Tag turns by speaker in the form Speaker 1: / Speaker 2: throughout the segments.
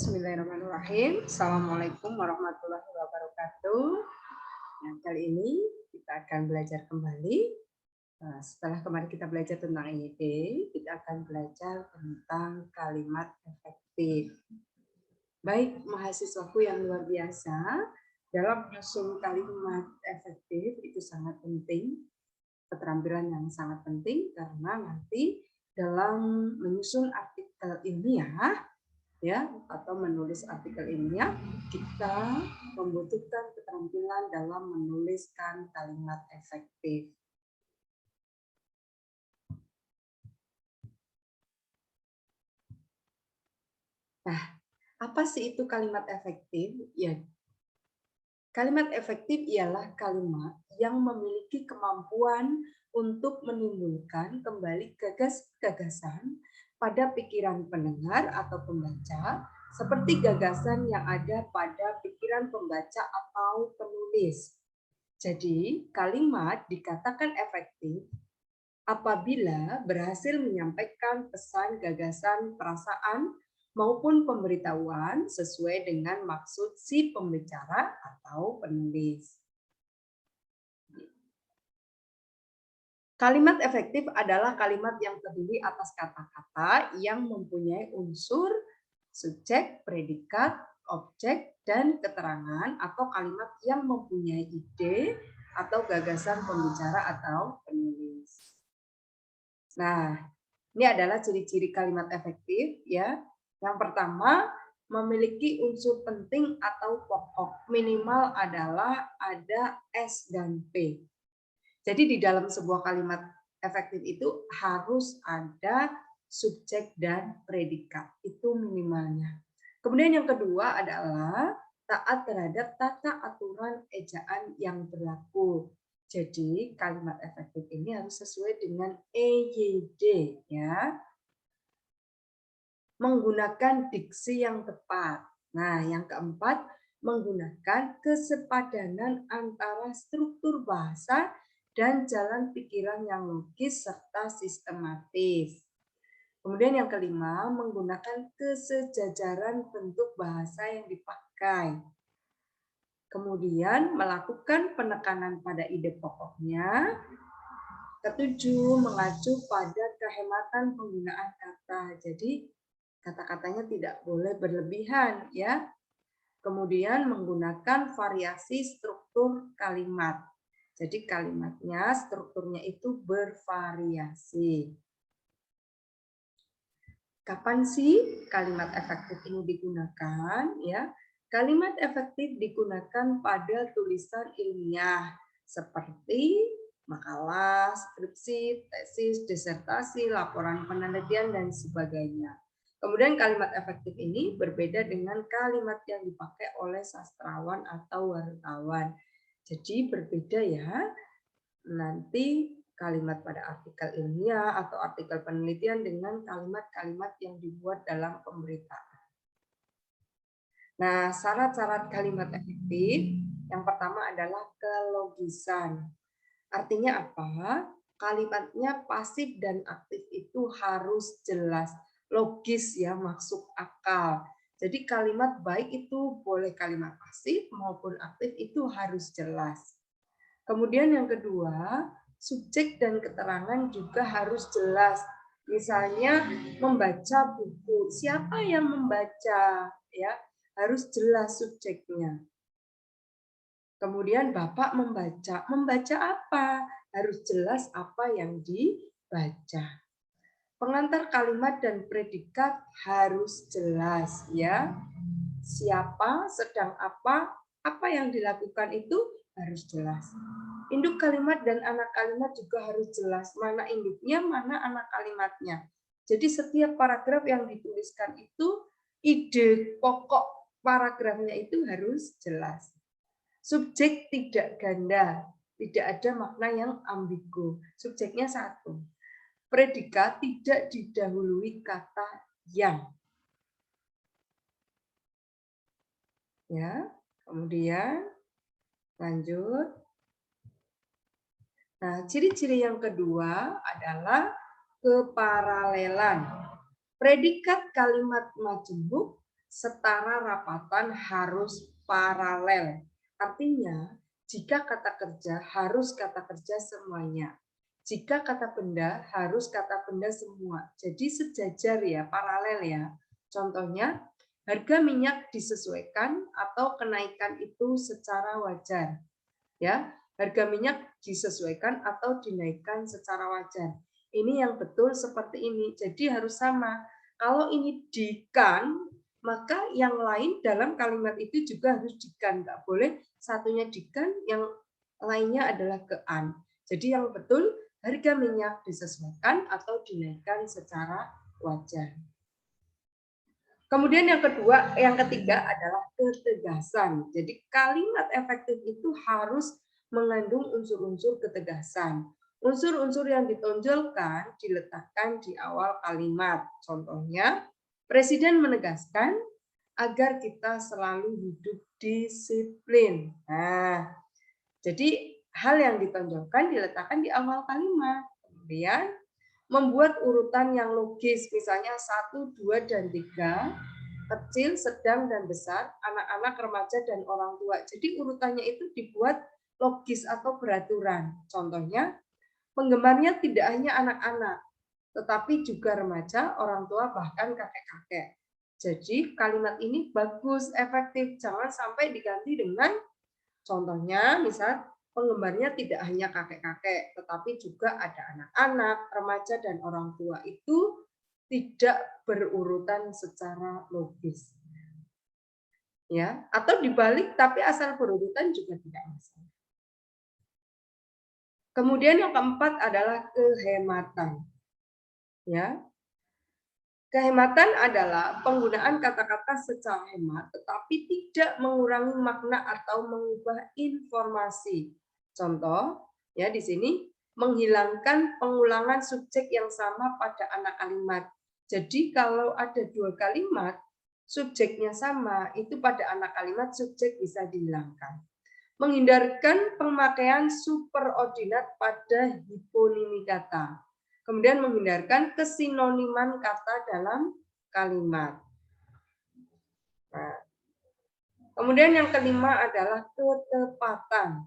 Speaker 1: Bismillahirrahmanirrahim. Assalamualaikum warahmatullahi wabarakatuh. Nah, kali ini kita akan belajar kembali. Setelah kemarin kita belajar tentang EYD, kita akan belajar tentang kalimat efektif. Baik, mahasiswaku yang luar biasa, dalam menyusun kalimat efektif itu sangat penting, keterampilan yang sangat penting karena nanti dalam menyusun artikel ilmiah ya atau menulis artikel ilmiah kita membutuhkan keterampilan dalam menuliskan kalimat efektif. Nah, apa sih itu kalimat efektif? Ya, kalimat efektif ialah kalimat yang memiliki kemampuan untuk menimbulkan kembali gagasan pada pikiran pendengar atau pembaca, seperti gagasan yang ada pada pikiran pembaca atau penulis. Jadi, kalimat dikatakan efektif apabila berhasil menyampaikan pesan, gagasan, perasaan, maupun pemberitahuan sesuai dengan maksud si pembicara atau penulis. Kalimat efektif adalah kalimat yang terdiri atas kata-kata yang mempunyai unsur subjek, predikat, objek, dan keterangan, atau kalimat yang mempunyai ide atau gagasan pembicara atau penulis. Nah, ini adalah ciri-ciri kalimat efektif ya. Yang pertama, memiliki unsur penting atau pokok. Minimal adalah ada S dan P. Jadi di dalam sebuah kalimat efektif itu harus ada subjek dan predikat. Itu minimalnya. Kemudian yang kedua adalah taat terhadap tata aturan ejaan yang berlaku. Jadi kalimat efektif ini harus sesuai dengan EYD ya. Menggunakan diksi yang tepat. Nah, yang keempat, menggunakan kesepadanan antara struktur bahasa dan jalan pikiran yang logis serta sistematis. Kemudian yang kelima, menggunakan kesejajaran bentuk bahasa yang dipakai. Kemudian melakukan penekanan pada ide pokoknya. Ketujuh, mengacu pada kehematan penggunaan kata. Jadi kata-katanya tidak boleh berlebihan ya. Kemudian menggunakan variasi struktur kalimat. Jadi kalimatnya strukturnya itu bervariasi. Kapan sih kalimat efektif ini digunakan ya? Kalimat efektif digunakan pada tulisan ilmiah seperti makalah, skripsi, tesis, disertasi, laporan penelitian dan sebagainya. Kemudian kalimat efektif ini berbeda dengan kalimat yang dipakai oleh sastrawan atau wartawan. Jadi berbeda ya. Nanti kalimat pada artikel ilmiah atau artikel penelitian dengan kalimat-kalimat yang dibuat dalam pemberitaan. Nah, syarat-syarat kalimat efektif yang pertama adalah kelogisan. Artinya apa? Kalimatnya pasif dan aktif itu harus jelas, logis ya, masuk akal. Jadi kalimat baik itu boleh kalimat pasif maupun aktif itu harus jelas. Kemudian yang kedua, subjek dan keterangan juga harus jelas. Misalnya membaca buku, siapa yang membaca ya? Harus jelas subjeknya. Kemudian Bapak membaca. Membaca apa? Harus jelas apa yang dibaca. Pengantar kalimat dan predikat harus jelas ya. Siapa, sedang apa yang dilakukan itu harus jelas. Induk kalimat dan anak kalimat juga harus jelas. Mana induknya, mana anak kalimatnya. Jadi setiap paragraf yang dituliskan itu ide pokok paragrafnya itu harus jelas. Subjek tidak ganda, tidak ada makna yang ambigu. Subjeknya satu. Predikat tidak didahului kata yang. Ya, kemudian lanjut. Nah, ciri-ciri yang kedua adalah keparalelan. Predikat kalimat majemuk setara rapatan harus paralel. Artinya, jika kata kerja harus kata kerja semuanya. Jika kata benda harus kata benda semua. Jadi sejajar ya, paralel ya. Contohnya, harga minyak disesuaikan atau kenaikan itu secara wajar. Ya, harga minyak disesuaikan atau dinaikkan secara wajar. Ini yang betul seperti ini. Jadi harus sama. Kalau ini dikan, maka yang lain dalam kalimat itu juga harus dikan. Nggak boleh satunya dikan, yang lainnya adalah kean. Jadi yang betul harga minyak disesuaikan atau dinaikkan secara wajar. Kemudian yang ketiga adalah ketegasan. Jadi kalimat efektif itu harus mengandung unsur-unsur ketegasan. Unsur-unsur yang ditonjolkan diletakkan di awal kalimat. Contohnya, Presiden menegaskan agar kita selalu hidup disiplin. Nah, jadi hal yang ditonjolkan diletakkan di awal kalimat. Kemudian membuat urutan yang logis, misalnya 1, 2, dan 3, kecil, sedang, dan besar, anak-anak, remaja, dan orang tua. Jadi urutannya itu dibuat logis atau beraturan. Contohnya, penggemarnya tidak hanya anak-anak, tetapi juga remaja, orang tua, bahkan kakek-kakek. Jadi kalimat ini bagus, efektif. Jangan sampai diganti dengan contohnya, misal penggemarnya tidak hanya kakek-kakek, tetapi juga ada anak-anak, remaja, dan orang tua. Itu tidak berurutan secara logis. Ya, atau dibalik tapi asal berurutan juga tidak masalah. Kemudian yang keempat adalah kehematan. Ya. Kehematan adalah penggunaan kata-kata secara hemat tetapi tidak mengurangi makna atau mengubah informasi. Contoh, ya di sini menghilangkan pengulangan subjek yang sama pada anak kalimat. Jadi kalau ada 2 kalimat, subjeknya sama, itu pada anak kalimat subjek bisa dihilangkan. Menghindarkan pemakaian superordinat pada hiponimi kata. Kemudian menghindarkan kesinoniman kata dalam kalimat. Nah, kemudian yang kelima adalah ketepatan.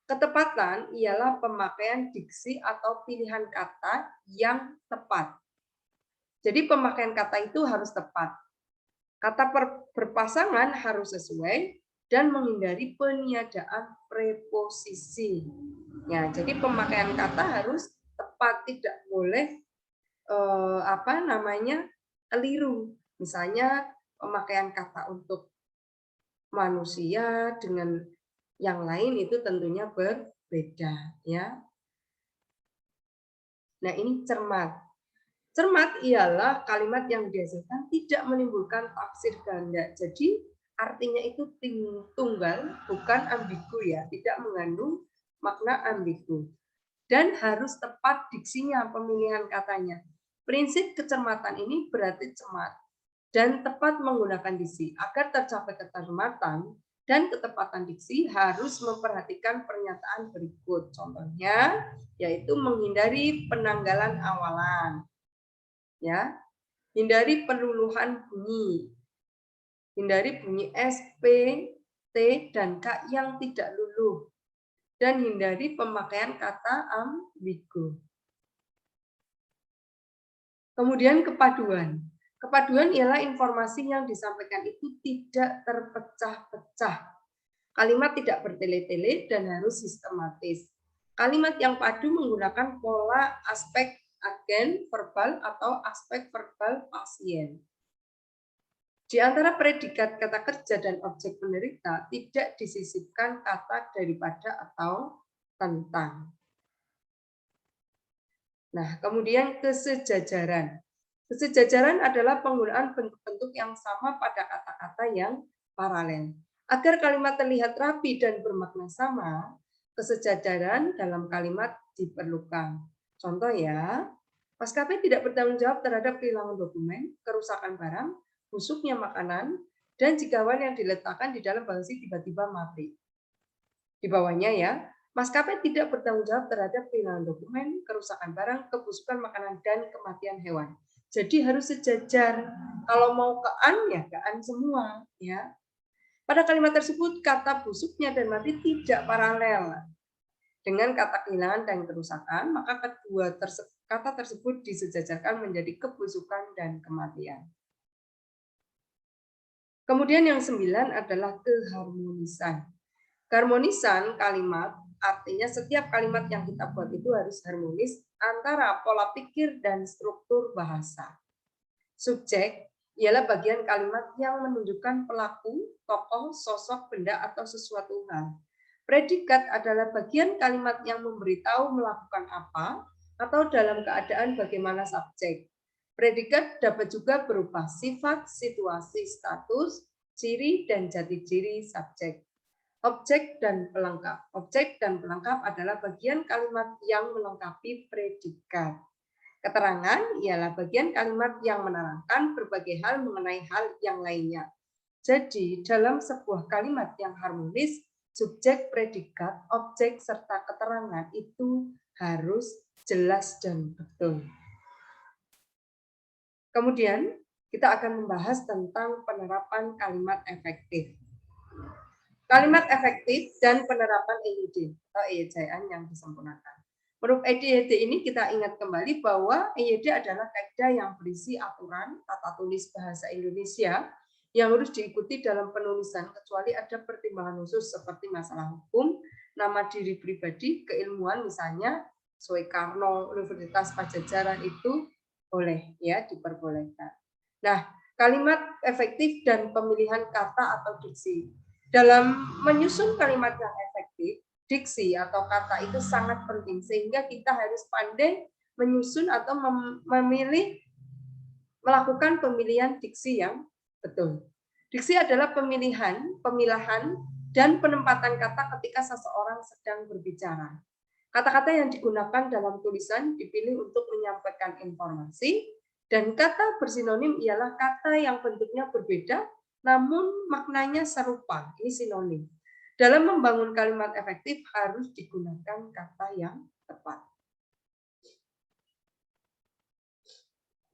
Speaker 1: Ketepatan ialah pemakaian diksi atau pilihan kata yang tepat. Jadi pemakaian kata itu harus tepat. Kata berpasangan harus sesuai dan menghindari peniadaan preposisi. Ya, jadi pemakaian kata harus tepat, tidak boleh keliru. Misalnya pemakaian kata untuk manusia dengan yang lain itu tentunya berbeda, ya. Nah, ini cermat. Cermat ialah kalimat yang dihasilkan tidak menimbulkan tafsir ganda. Jadi artinya itu tunggal, bukan ambigu ya, tidak mengandung makna ambigu. Dan harus tepat diksinya, pemilihan katanya. Prinsip kecermatan ini berarti cermat dan tepat menggunakan diksi. Agar tercapai kecermatan dan ketepatan diksi harus memperhatikan pernyataan berikut. Contohnya yaitu menghindari penanggalan awalan. Ya, hindari peluluhan bunyi. Hindari bunyi S, P, T, dan K yang tidak luluh. Dan hindari pemakaian kata ambigu. Kemudian kepaduan. Kepaduan ialah informasi yang disampaikan itu tidak terpecah-pecah. Kalimat tidak bertele-tele dan harus sistematis. Kalimat yang padu menggunakan pola aspek agen verbal atau aspek verbal pasien. Di antara predikat kata kerja dan objek penderita tidak disisipkan kata daripada atau tentang. Nah, kemudian kesejajaran. Kesejajaran adalah penggunaan bentuk-bentuk yang sama pada kata-kata yang paralel. Agar kalimat terlihat rapi dan bermakna sama, kesejajaran dalam kalimat diperlukan. Contoh ya, maskapai tidak bertanggung jawab terhadap kehilangan dokumen, kerusakan barang, busuknya makanan, dan jikawan yang diletakkan di dalam bagasi tiba-tiba mati. Di bawahnya ya, maskapai tidak bertanggung jawab terhadap kehilangan dokumen, kerusakan barang, kebusukan makanan, dan kematian hewan. Jadi harus sejajar. Kalau mau ke an ya ke an semua, ya. Pada kalimat tersebut kata busuknya dan mati tidak paralel dengan kata kehilangan dan kerusakan, maka kedua kata tersebut disejajarkan menjadi kebusukan dan kematian. Kemudian yang 9 adalah keharmonisan. Keharmonisan kalimat artinya setiap kalimat yang kita buat itu harus harmonis antara pola pikir dan struktur bahasa. Subjek ialah bagian kalimat yang menunjukkan pelaku, tokoh, sosok, benda, atau sesuatu hal. Predikat adalah bagian kalimat yang memberitahu melakukan apa atau dalam keadaan bagaimana subjek. Predikat dapat juga berupa sifat, situasi, status, ciri, dan jati diri subjek. Objek dan pelengkap. Objek dan pelengkap adalah bagian kalimat yang melengkapi predikat. Keterangan ialah bagian kalimat yang menerangkan berbagai hal mengenai hal yang lainnya. Jadi, dalam sebuah kalimat yang harmonis, subjek, predikat, objek, serta keterangan itu harus jelas dan betul. Kemudian, kita akan membahas tentang penerapan kalimat efektif. Kalimat efektif dan penerapan EYD atau ejaan yang disempurnakan. Menurut EYD ini kita ingat kembali bahwa EYD adalah kaidah yang berisi aturan tata tulis bahasa Indonesia yang harus diikuti dalam penulisan kecuali ada pertimbangan khusus seperti masalah hukum, nama diri pribadi, keilmuan misalnya Soekarno, Universitas Pajajaran itu boleh ya diperbolehkan. Nah, kalimat efektif dan pemilihan kata atau diksi. Dalam menyusun kalimat yang efektif, diksi atau kata itu sangat penting sehingga kita harus pandai menyusun atau memilih melakukan pemilihan diksi yang betul. Diksi adalah pemilahan dan penempatan kata ketika seseorang sedang berbicara. Kata-kata yang digunakan dalam tulisan dipilih untuk menyampaikan informasi dan kata bersinonim ialah kata yang bentuknya berbeda namun maknanya serupa. Ini sinonim. Dalam membangun kalimat efektif harus digunakan kata yang tepat.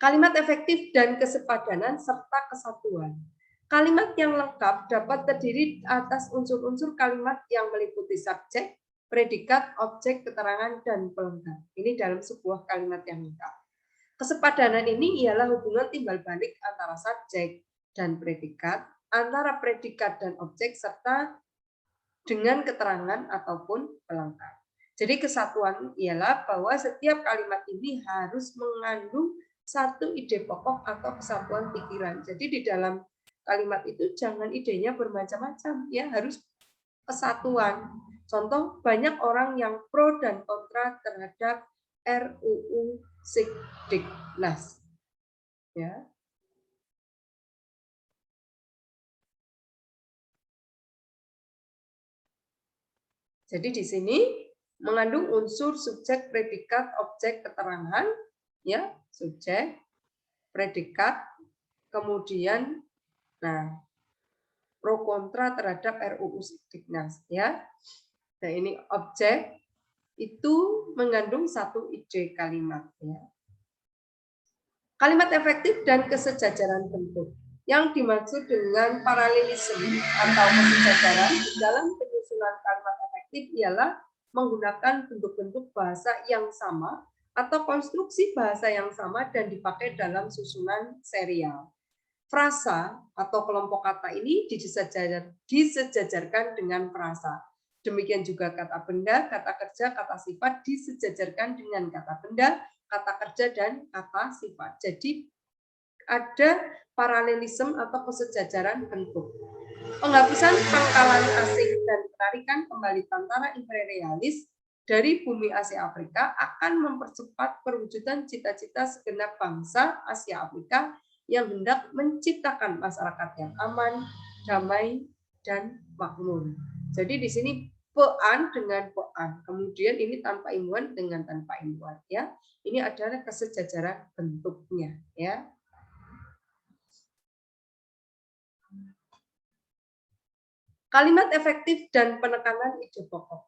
Speaker 1: Kalimat efektif dan kesepadanan serta kesatuan. Kalimat yang lengkap dapat terdiri atas unsur-unsur kalimat yang meliputi subjek, predikat, objek, keterangan, dan pelengkap. Ini dalam sebuah kalimat yang lengkap. Kesepadanan ini ialah hubungan timbal balik antara subjek dan predikat, antara predikat dan objek, serta dengan keterangan ataupun pelengkap. Jadi kesatuan ialah bahwa setiap kalimat ini harus mengandung satu ide pokok atau kesatuan pikiran. Jadi di dalam kalimat itu jangan idenya bermacam-macam, ya harus kesatuan. Contoh, banyak orang yang pro dan kontra terhadap RUU Sikdiknas. Ya. Jadi di sini mengandung unsur subjek, predikat, objek, keterangan, ya, subjek, predikat, kemudian pro kontra terhadap RUU Sikdiknas, ya. Nah, ini objek itu mengandung satu ide kalimat, ya. Kalimat efektif dan kesejajaran bentuk. Yang dimaksud dengan paralelisme atau kesejajaran dalam penyusunan kalimat efektif ialah menggunakan bentuk-bentuk bahasa yang sama atau konstruksi bahasa yang sama dan dipakai dalam susunan serial. Frasa atau kelompok kata ini disejajarkan dengan frasa. Demikian juga kata benda, kata kerja, kata sifat disejajarkan dengan kata benda, kata kerja, dan kata sifat. Jadi ada paralelisme atau kesejajaran bentuk. Penghapusan pangkalan asing dan penarikan kembali tentara imperialis dari bumi Asia Afrika akan mempercepat perwujudan cita-cita segenap bangsa Asia Afrika yang hendak menciptakan masyarakat yang aman, damai, dan makmur. Jadi di sini pean dengan pean, kemudian ini tanpa imbuhan dengan tanpa imbuhan, ya. Ini adalah kesejajaran bentuknya, ya. Kalimat efektif dan penekanan ide pokok.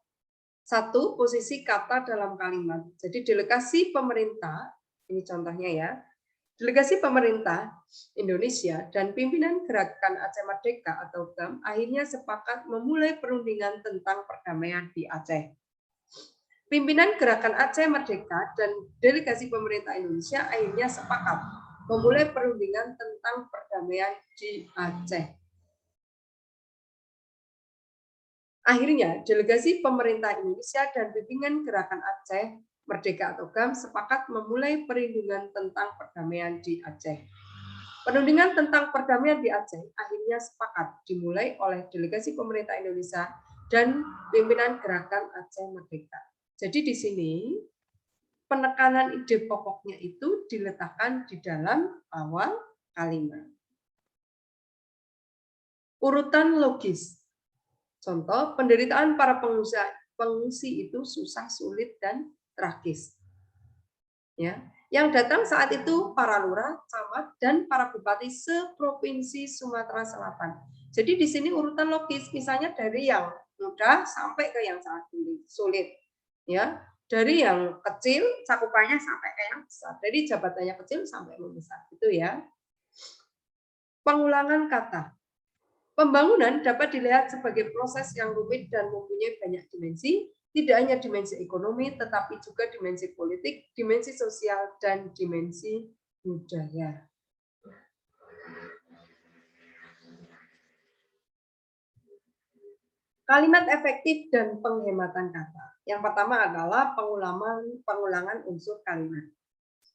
Speaker 1: 1. Posisi kata dalam kalimat. Jadi delegasi pemerintah, ini contohnya ya. Delegasi pemerintah Indonesia dan pimpinan Gerakan Aceh Merdeka atau GAM akhirnya sepakat memulai perundingan tentang perdamaian di Aceh. Pimpinan Gerakan Aceh Merdeka dan delegasi pemerintah Indonesia akhirnya sepakat memulai perundingan tentang perdamaian di Aceh. Akhirnya, delegasi pemerintah Indonesia dan pimpinan Gerakan Aceh Merdeka atau GAM sepakat memulai perundingan tentang perdamaian di Aceh. Perundingan tentang perdamaian di Aceh akhirnya sepakat dimulai oleh delegasi pemerintah Indonesia dan pimpinan Gerakan Aceh Merdeka. Jadi di sini penekanan ide pokoknya itu diletakkan di dalam awal kalimat. Urutan logis. Contoh, penderitaan para pengungsi itu susah, sulit, dan tragis. Ya, yang datang saat itu para lurah, camat, dan para bupati seprovinsi Sumatera Selatan. Jadi di sini urutan logis, misalnya dari yang mudah sampai ke yang sangat sulit. Ya, dari yang kecil cakupannya sampai ke yang besar. Dari jabatannya kecil sampai membesar. Itu ya. Pengulangan kata. Pembangunan dapat dilihat sebagai proses yang rumit dan mempunyai banyak dimensi, tidak hanya dimensi ekonomi, tetapi juga dimensi politik, dimensi sosial, dan dimensi budaya. Kalimat efektif dan penghematan kata. Yang pertama adalah pengulangan unsur kalimat.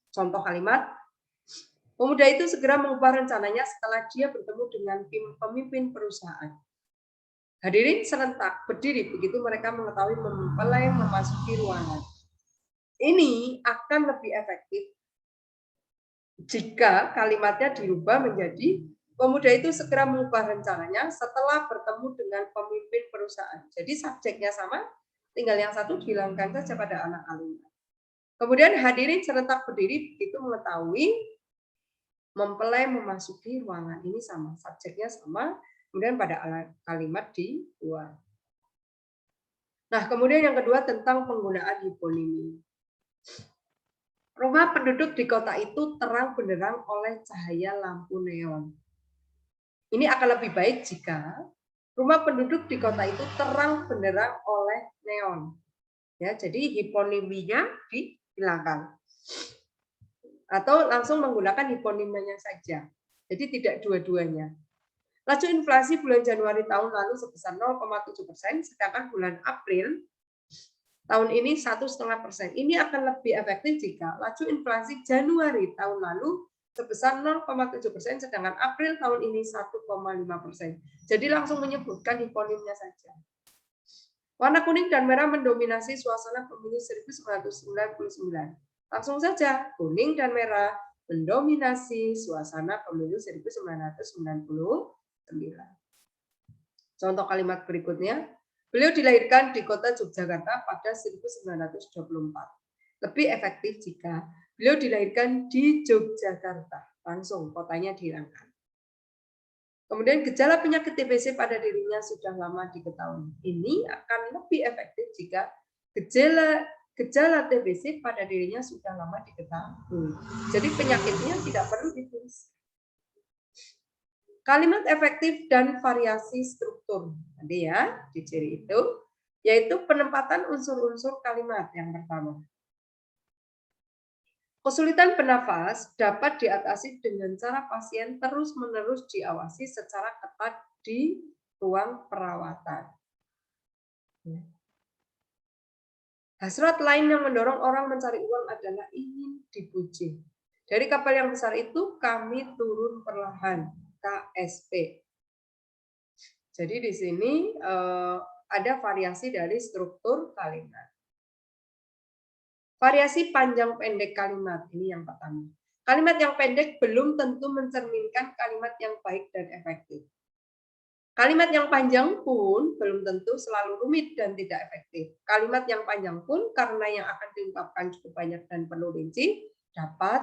Speaker 1: Contoh kalimat, pemuda itu segera mengubah rencananya setelah dia bertemu dengan pemimpin perusahaan. Hadirin serentak berdiri begitu mereka mengetahui mempelai memasuki ruangan. Ini akan lebih efektif jika kalimatnya dirubah menjadi pemuda itu segera mengubah rencananya setelah bertemu dengan pemimpin perusahaan. Jadi subjeknya sama, tinggal yang satu dihilangkan saja pada anak kalimat. Kemudian hadirin serentak berdiri begitu mengetahui mempelai memasuki ruangan. Ini sama, subjeknya sama, kemudian pada kalimat di luar. Nah, kemudian yang kedua tentang penggunaan hiponimi. Rumah penduduk di kota itu terang benderang oleh cahaya lampu neon. Ini akan lebih baik jika rumah penduduk di kota itu terang benderang oleh neon. Ya, jadi hiponiminya dihilangkan. Atau langsung menggunakan hiponimnya saja. Jadi tidak dua-duanya. Laju inflasi bulan Januari tahun lalu sebesar 0,7%, sedangkan bulan April tahun ini 1,5%. Ini akan lebih efektif jika laju inflasi Januari tahun lalu sebesar 0,7%, sedangkan April tahun ini 1,5%. Jadi langsung menyebutkan hiponimnya saja. Warna kuning dan merah mendominasi suasana pemilu 1999. Langsung saja, kuning dan merah mendominasi suasana pemilu 1999. Contoh kalimat berikutnya, beliau dilahirkan di kota Yogyakarta pada 1924. Lebih efektif jika beliau dilahirkan di Yogyakarta. Langsung kotanya dihilangkan. Kemudian gejala penyakit TBC pada dirinya sudah lama diketahui. Ini akan lebih efektif jika gejala TBC pada dirinya sudah lama diketahui. Jadi penyakitnya tidak perlu ditulis. Kalimat efektif dan variasi struktur. Tadi ya, di ciri itu, yaitu penempatan unsur-unsur kalimat yang pertama. Kesulitan bernafas dapat diatasi dengan cara pasien terus-menerus diawasi secara ketat di ruang perawatan. Hasrat lain yang mendorong orang mencari uang adalah ingin dipuji. Dari kapal yang besar itu kami turun perlahan. KSP. Jadi di sini ada variasi dari struktur kalimat. Variasi panjang pendek kalimat, ini yang pertama. Kalimat yang pendek belum tentu mencerminkan kalimat yang baik dan efektif. Kalimat yang panjang pun belum tentu selalu rumit dan tidak efektif. Kalimat yang panjang pun karena yang akan diungkapkan cukup banyak dan perlu rinci, dapat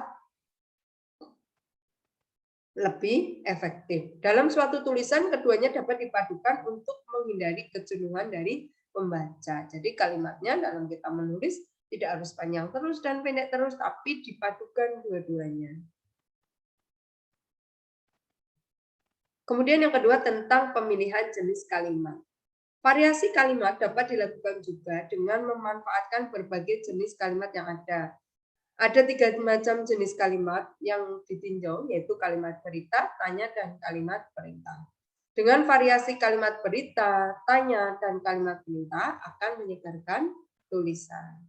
Speaker 1: lebih efektif. Dalam suatu tulisan, keduanya dapat dipadukan untuk menghindari kejenuhan dari pembaca. Jadi kalimatnya dalam kita menulis tidak harus panjang terus dan pendek terus, tapi dipadukan dua-duanya. Kemudian yang kedua tentang pemilihan jenis kalimat. Variasi kalimat dapat dilakukan juga dengan memanfaatkan berbagai jenis kalimat yang ada. Ada 3 macam jenis kalimat yang ditinjau, yaitu kalimat berita, tanya, dan kalimat perintah. Dengan variasi kalimat berita, tanya, dan kalimat perintah akan menyegarkan tulisan.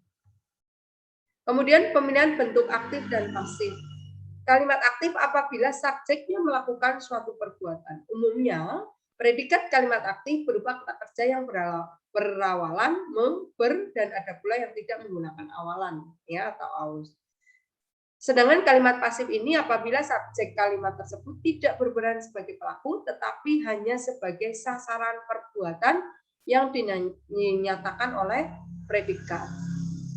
Speaker 1: Kemudian pemilihan bentuk aktif dan pasif. Kalimat aktif apabila subjeknya melakukan suatu perbuatan. Umumnya, predikat kalimat aktif berupa kata kerja yang berawalan ber, dan ada pula yang tidak menggunakan awalan ya atau aus. Sedangkan kalimat pasif ini apabila subjek kalimat tersebut tidak berperan sebagai pelaku tetapi hanya sebagai sasaran perbuatan yang dinyatakan oleh predikat.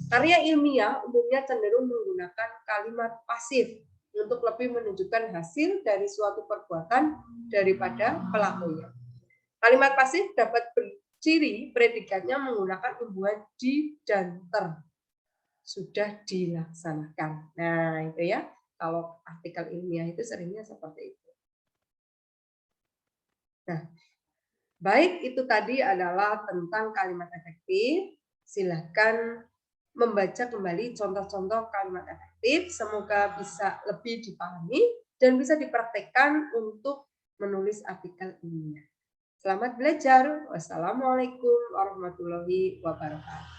Speaker 1: Karya ilmiah umumnya cenderung menggunakan kalimat pasif untuk lebih menunjukkan hasil dari suatu perbuatan daripada pelakunya. Kalimat pasif dapat berciri predikatnya menggunakan imbuhan di dan ter. Sudah dilaksanakan. Nah, itu ya. Kalau artikel ilmiah itu seringnya seperti itu. Nah, baik itu tadi adalah tentang kalimat efektif. Silahkan membaca kembali contoh-contoh kalimat efektif. Semoga bisa lebih dipahami dan bisa dipraktekkan untuk menulis artikel ilmiah. Selamat belajar. Wassalamualaikum warahmatullahi wabarakatuh.